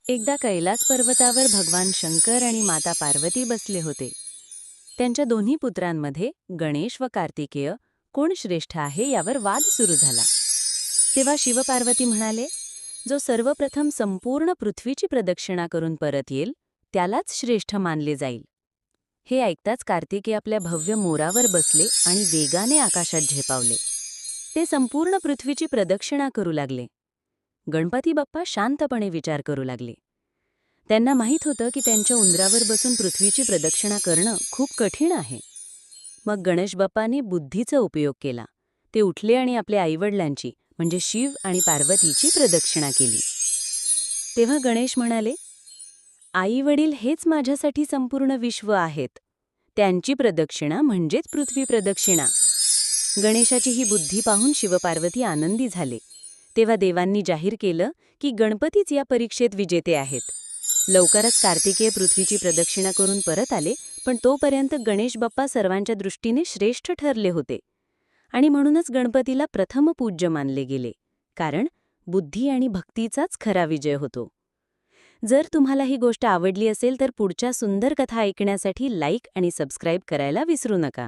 एकदा कैलास पर्वतावर भगवान शंकर आणि माता पार्वती बसले होते. त्यांच्या दोन्ही पुत्रांमध्ये गणेश व कार्तिकेय कोण श्रेष्ठ आहे यावर वाद सुरू झाला. तेव्हा शिवपार्वती म्हणाले, जो सर्वप्रथम संपूर्ण पृथ्वीची प्रदक्षिणा करून परत येईल त्यालाच श्रेष्ठ मानले जाईल. हे ऐकताच कार्तिकेय आपल्या भव्य मोरावर बसले आणि वेगाने आकाशात झेपावले. ते संपूर्ण पृथ्वीची प्रदक्षिणा करू लागले. गणपती बाप्पा शांतपणे विचार करू लागले. त्यांना माहीत होतं की त्यांच्या उंदरावर बसून पृथ्वीची प्रदक्षिणा करणं खूप कठीण आहे. मग गणेश बाप्पाने बुद्धीचा उपयोग केला. ते उठले आणि आपल्या आईवडिलांची म्हणजे शिव आणि पार्वतीची प्रदक्षिणा केली. तेव्हा गणेश म्हणाले, आईवडील हेच माझ्यासाठी संपूर्ण विश्व आहेत. त्यांची प्रदक्षिणा म्हणजेच पृथ्वी प्रदक्षिणा. गणेशाची ही बुद्धी पाहून शिवपार्वती आनंदी झाले. तेव्हा देवांनी जाहीर केलं की गणपतीच या परीक्षेत विजेते आहेत. लवकरच कार्तिकेय पृथ्वीची प्रदक्षिणा करून परत आले, पण तोपर्यंत गणेश बाप्पा सर्वांच्या दृष्टीने श्रेष्ठ ठरले होते. आणि म्हणूनच गणपतीला प्रथम पूज्य मानले गेले, कारण बुद्धी आणि भक्तीचाच खरा विजय होतो. जर तुम्हाला ही गोष्ट आवडली असेल तर पुढच्या सुंदर कथा ऐकण्यासाठी लाईक आणि सबस्क्राईब करायला विसरू नका.